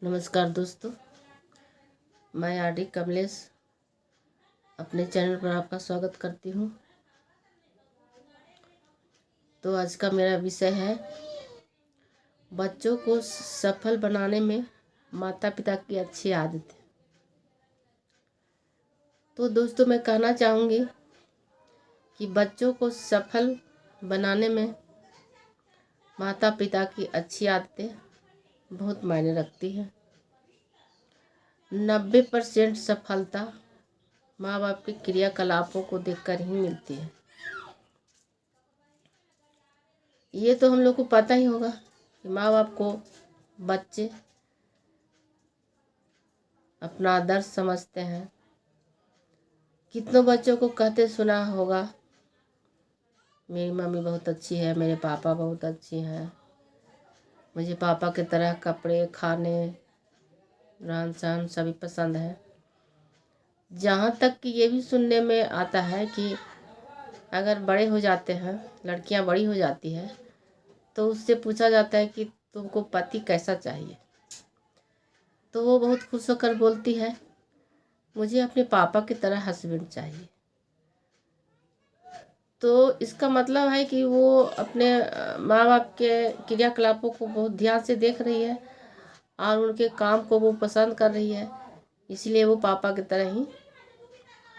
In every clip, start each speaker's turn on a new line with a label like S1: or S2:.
S1: नमस्कार दोस्तों, मैं आर डी कमलेश अपने चैनल पर आपका स्वागत करती हूँ। तो आज का मेरा विषय है बच्चों को सफल बनाने में माता पिता की अच्छी आदतें। तो दोस्तों, मैं कहना चाहूँगी कि बच्चों को सफल बनाने में माता पिता की अच्छी आदतें बहुत मायने रखती हैं। 90% सफलता माँ बाप के क्रियाकलापों को देखकर ही मिलती है। ये तो हम लोग को पता ही होगा कि माँ बाप को बच्चे अपना आदर्श समझते हैं। कितनों बच्चों को कहते सुना होगा, मेरी मम्मी बहुत अच्छी है, मेरे पापा बहुत अच्छी हैं, मुझे पापा की तरह कपड़े, खाने, रहन सहन सभी पसंद है। जहाँ तक कि ये भी सुनने में आता है कि अगर बड़े हो जाते हैं, लड़कियां बड़ी हो जाती है, तो उससे पूछा जाता है कि तुमको पति कैसा चाहिए, तो वो बहुत खुश होकर बोलती है, मुझे अपने पापा की तरह हस्बैंड चाहिए। तो इसका मतलब है कि वो अपने माँ बाप के क्रियाकलापों को बहुत ध्यान से देख रही है और उनके काम को वो पसंद कर रही है, इसलिए वो पापा की तरह ही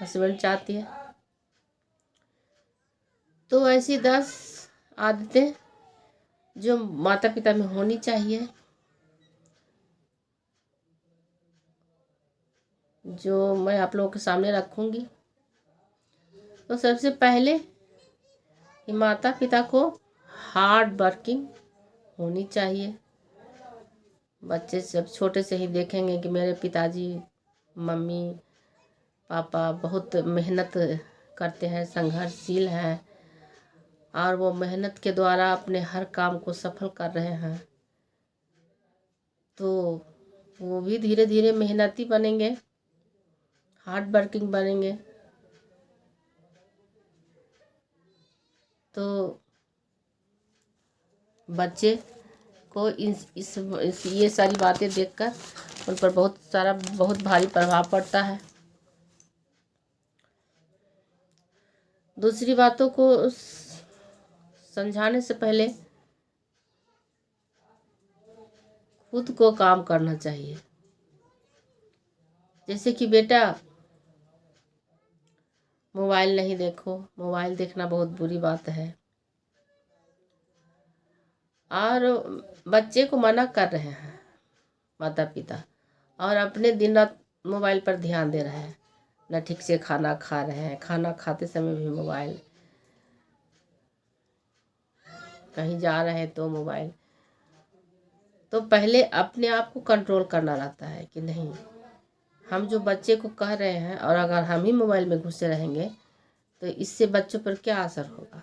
S1: हस्बैंड चाहती है। तो ऐसी 10 आदतें जो माता पिता में होनी चाहिए, जो मैं आप लोगों के सामने रखूंगी। तो सबसे पहले कि माता पिता को हार्ड वर्किंग होनी चाहिए। बच्चे जब छोटे से ही देखेंगे कि मेरे पिताजी मम्मी पापा बहुत मेहनत करते हैं, संघर्षशील हैं और वो मेहनत के द्वारा अपने हर काम को सफल कर रहे हैं, तो वो भी धीरे धीरे मेहनती बनेंगे, हार्ड वर्किंग बनेंगे। तो बच्चे को ये सारी बातें देखकर उन पर बहुत भारी प्रभाव पड़ता है। दूसरी बातों को समझाने से पहले खुद को काम करना चाहिए। जैसे कि बेटा मोबाइल नहीं देखो, मोबाइल देखना बहुत बुरी बात है, और बच्चे को मना कर रहे हैं माता पिता, और अपने दिन रात मोबाइल पर ध्यान दे रहे हैं, न ठीक से खाना खा रहे हैं, खाना खाते समय भी मोबाइल, कहीं जा रहे हैं तो मोबाइल। तो पहले अपने आप को कंट्रोल करना रहता है कि नहीं, हम जो बच्चे को कह रहे हैं और अगर हम ही मोबाइल में घुसे रहेंगे तो इससे बच्चों पर क्या असर होगा।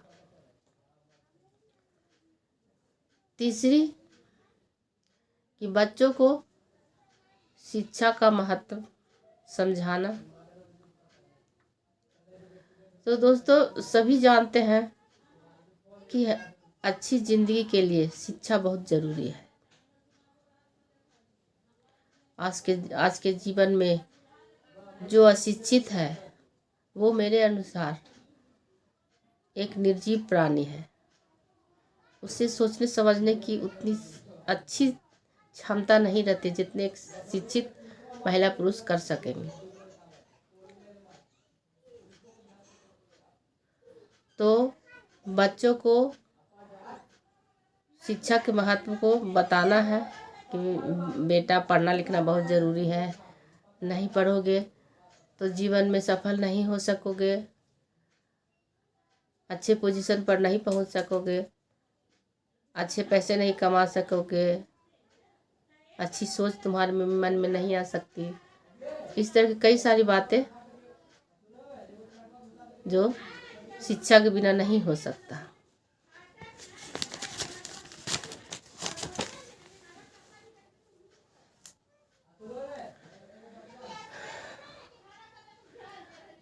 S1: तीसरी कि बच्चों को शिक्षा का महत्व समझाना। तो दोस्तों, सभी जानते हैं कि अच्छी जिंदगी के लिए शिक्षा बहुत जरूरी है। आज के जीवन में जो अशिक्षित है वो मेरे अनुसार एक निर्जीव प्राणी है। उसे सोचने समझने की उतनी अच्छी क्षमता नहीं रहती जितने एक शिक्षित महिला पुरुष कर सकेंगे। तो बच्चों को शिक्षा के महत्व को बताना है कि बेटा पढ़ना लिखना बहुत ज़रूरी है, नहीं पढ़ोगे तो जीवन में सफल नहीं हो सकोगे, अच्छे पोजीशन पर नहीं पहुंच सकोगे, अच्छे पैसे नहीं कमा सकोगे, अच्छी सोच तुम्हारे मन में नहीं आ सकती। इस तरह की कई सारी बातें जो शिक्षा के बिना नहीं हो सकता।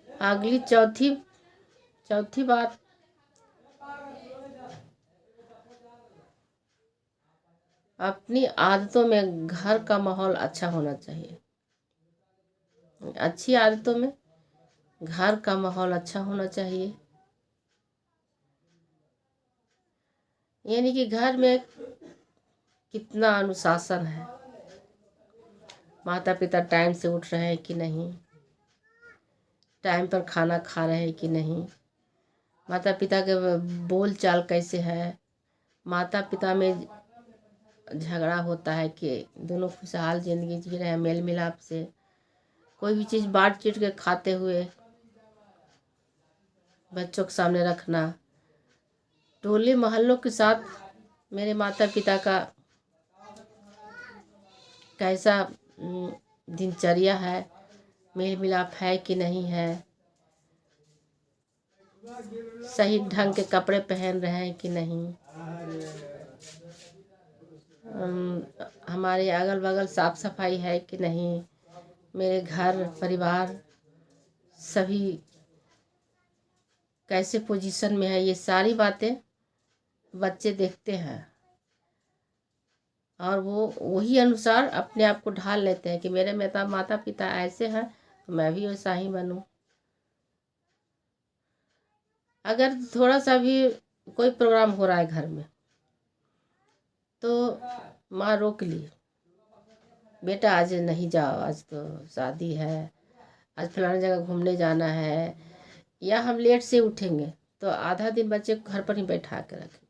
S1: अगली चौथी बात, अपनी आदतों में घर का माहौल अच्छा होना चाहिए। अच्छी आदतों में घर का माहौल अच्छा होना चाहिए, यानी कि घर में कितना अनुशासन है, माता पिता टाइम से उठ रहे हैं कि नहीं, टाइम पर खाना खा रहे हैं कि नहीं, माता पिता के बोल चाल कैसे है, माता पिता में झगड़ा होता है कि दोनों खुशहाल जिंदगी जी रहे हैं मेल मिलाप से, कोई भी चीज़ बांट चीट के खाते हुए बच्चों के सामने रखना। टोले मोहल्लों के साथ मेरे माता पिता का कैसा दिनचर्या है, मेल मिलाप है कि नहीं है, सही ढंग के कपड़े पहन रहे हैं कि नहीं, हमारे अगल बगल साफ सफाई है कि नहीं, मेरे घर परिवार सभी कैसे पोजीशन में है, ये सारी बातें बच्चे देखते हैं और वो वही अनुसार अपने आप को ढाल लेते हैं कि मेरे माता पिता ऐसे हैं तो मैं भी वैसा ही बनूं। अगर थोड़ा सा भी कोई प्रोग्राम हो रहा है घर में तो माँ रोक ली, बेटा आज नहीं जाओ, आज तो शादी है, आज फलाना जगह घूमने जाना है, या हम लेट से उठेंगे तो आधा दिन बच्चे को घर पर ही बैठा के रखें।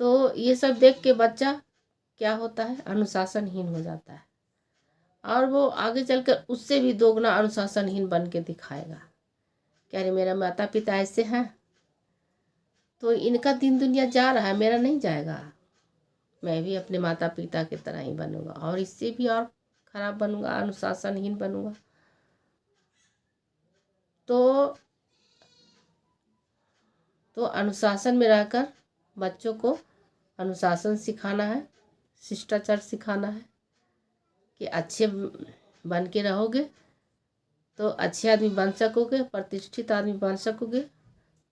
S1: तो ये सब देख के बच्चा क्या होता है, अनुशासनहीन हो जाता है और वो आगे चलकर उससे भी दोगुना अनुशासनहीन बन के दिखाएगा। कह रहे मेरा माता पिता ऐसे हैं तो इनका दिन दुनिया जा रहा है, मेरा नहीं जाएगा, मैं भी अपने माता पिता की तरह ही बनूंगा और इससे भी और खराब बनूंगा, अनुशासनहीन बनूंगा। तो अनुशासन में रहकर बच्चों को अनुशासन सिखाना है, शिष्टाचार सिखाना है कि अच्छे बन के रहोगे तो अच्छे आदमी बन सकोगे, प्रतिष्ठित आदमी बन सकोगे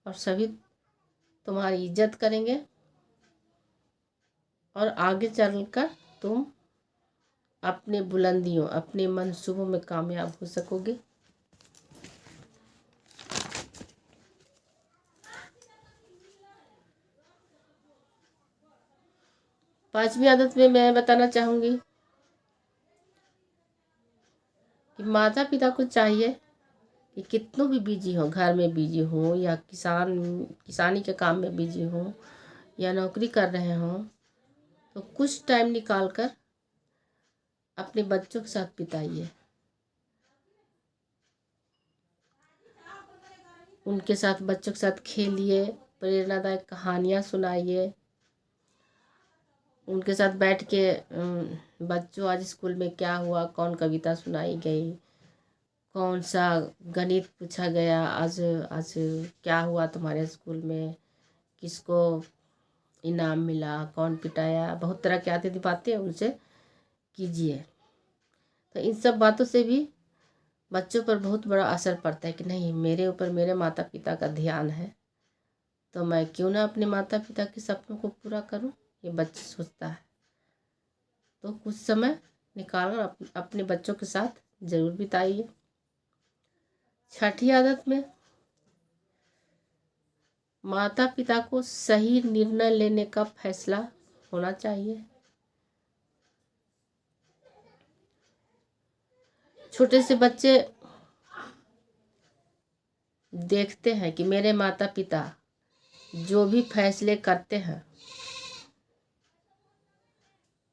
S1: और सभी तुम्हारी इज्जत करेंगे और आगे चलकर तुम अपने बुलंदियों, अपने मंसूबों में कामयाब हो सकोगे। पांचवी आदत में मैं बताना चाहूँगी कि माता पिता को चाहिए कि कितनों भी बिजी हो, घर में बिजी हो या किसानी के काम में बिजी हो या नौकरी कर रहे हो, तो कुछ टाइम निकाल कर अपने बच्चों के साथ बिताइए, उनके साथ बच्चों के साथ खेलिए, प्रेरणादायक कहानियाँ सुनाइए, उनके साथ बैठ के बच्चों आज स्कूल में क्या हुआ, कौन कविता सुनाई गई, कौन सा गणित पूछा गया, आज आज क्या हुआ तुम्हारे स्कूल में, किसको इनाम मिला, कौन पिटाया, बहुत तरह की आती थी बातें, उनसे कीजिए। तो इन सब बातों से भी बच्चों पर बहुत बड़ा असर पड़ता है कि नहीं, मेरे ऊपर मेरे माता पिता का ध्यान है तो मैं क्यों ना अपने माता पिता के सपनों को पूरा करूं, ये बच्चा सोचता है। तो कुछ समय निकाल कर अपने बच्चों के साथ जरूर बिताइए। छठी आदत में माता पिता को सही निर्णय लेने का फैसला होना चाहिए। छोटे से बच्चे देखते हैं कि मेरे माता पिता जो भी फैसले करते हैं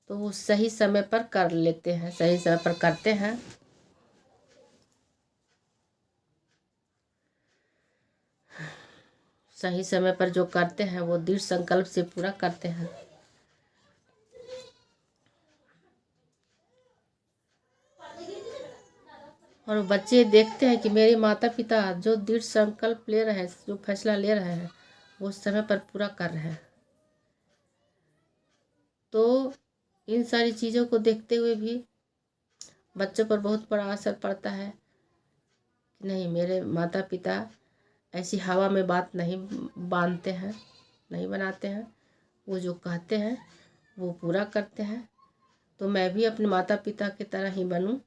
S1: तो वो सही समय पर कर लेते हैं, सही समय पर करते हैं। सही समय पर जो करते हैं वो दृढ़ संकल्प से पूरा करते हैं। और बच्चे देखते हैं कि मेरे माता पिता जो दृढ़ संकल्प ले रहे हैं, जो फैसला ले रहे हैं, वो समय पर पूरा कर रहे हैं। तो इन सारी चीज़ों को देखते हुए भी बच्चों पर बहुत बड़ा असर पड़ता है कि नहीं, मेरे माता पिता ऐसी हवा में बात नहीं बांधते हैं, नहीं बनाते हैं, वो जो कहते हैं वो पूरा करते हैं। तो मैं भी अपने माता पिता की तरह ही बनूं,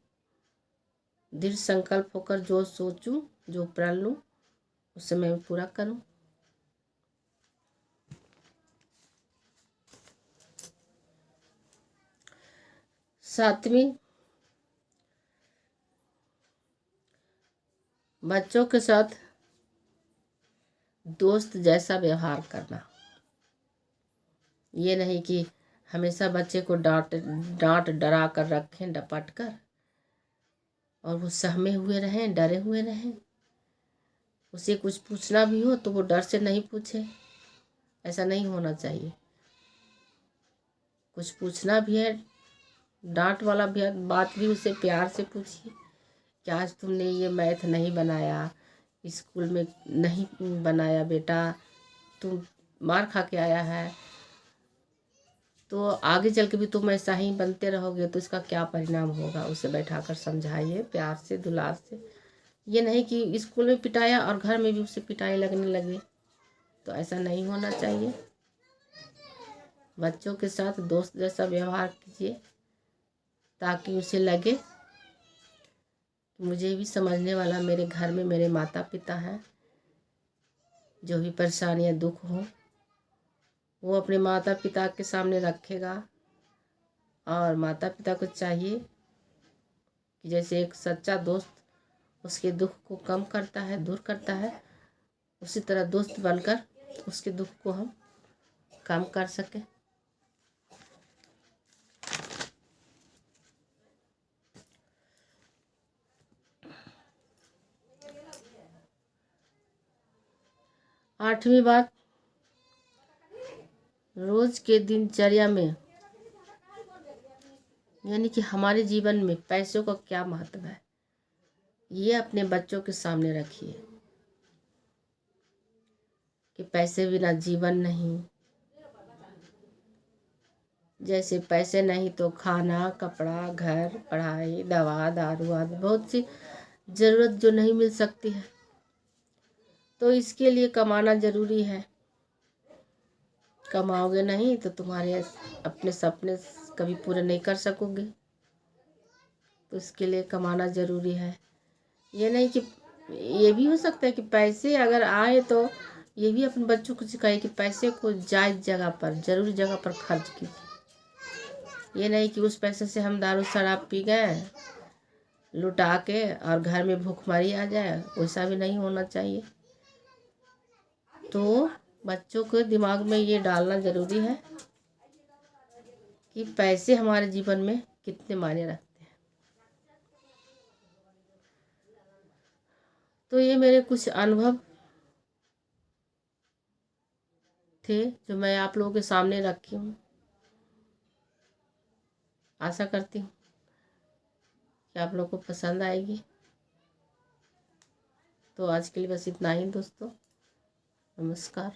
S1: दृढ़ संकल्प होकर जो सोचूं, जो प्रण लूं, उसे मैं पूरा करूं। सातवीं, बच्चों के साथ दोस्त जैसा व्यवहार करना। ये नहीं कि हमेशा बच्चे को डांट डांट डरा कर रखें, डपट कर, और वो सहमे हुए रहें, डरे हुए रहें। उसे कुछ पूछना भी हो तो वो डर से नहीं पूछे, ऐसा नहीं होना चाहिए। कुछ पूछना भी है, डांट वाला भी बात भी उसे प्यार से पूछिए कि आज तुमने ये मैथ नहीं बनाया, स्कूल में नहीं बनाया बेटा, तुम मार खा के आया है, तो आगे चल के भी तुम ऐसा ही बनते रहोगे तो इसका क्या परिणाम होगा। उसे बैठाकर समझाइए प्यार से, दुलार से। ये नहीं कि स्कूल में पिटाया और घर में भी उसे पिटाई लगने लगे, तो ऐसा नहीं होना चाहिए। बच्चों के साथ दोस्त जैसा व्यवहार कीजिए ताकि उसे लगे कि मुझे भी समझने वाला मेरे घर में मेरे माता पिता हैं। जो भी परेशानियां, दुख हो, वो अपने माता पिता के सामने रखेगा। और माता पिता को चाहिए कि जैसे एक सच्चा दोस्त उसके दुख को कम करता है, दूर करता है, उसी तरह दोस्त बनकर उसके दुख को हम कम कर सकें। आठवीं बात, रोज के दिनचर्या में, यानी कि हमारे जीवन में पैसों का क्या महत्व है, ये अपने बच्चों के सामने रखिए कि पैसे बिना जीवन नहीं। जैसे पैसे नहीं तो खाना, कपड़ा, घर, पढ़ाई, दवा, दारू आदि बहुत सी ज़रूरत जो नहीं मिल सकती है। तो इसके लिए कमाना ज़रूरी है। कमाओगे नहीं तो तुम्हारे अपने सपने कभी पूरे नहीं कर सकोगे। तो इसके लिए कमाना ज़रूरी है। ये नहीं कि ये भी हो सकता है कि पैसे अगर आए तो ये भी अपने बच्चों को सिखाइए कि पैसे को जायज़ जगह पर, ज़रूरी जगह पर खर्च कीजिए। ये नहीं कि उस पैसे से हम दारू शराब पी गए, लुटा के, और घर में भूखमरी आ जाए, वैसा भी नहीं होना चाहिए। तो बच्चों को दिमाग में ये डालना ज़रूरी है कि पैसे हमारे जीवन में कितने मायने रखते हैं। तो ये मेरे कुछ अनुभव थे जो मैं आप लोगों के सामने रखी हूँ। आशा करती हूँ कि आप लोगों को पसंद आएगी। तो आज के लिए बस इतना ही दोस्तों। नमस्कार।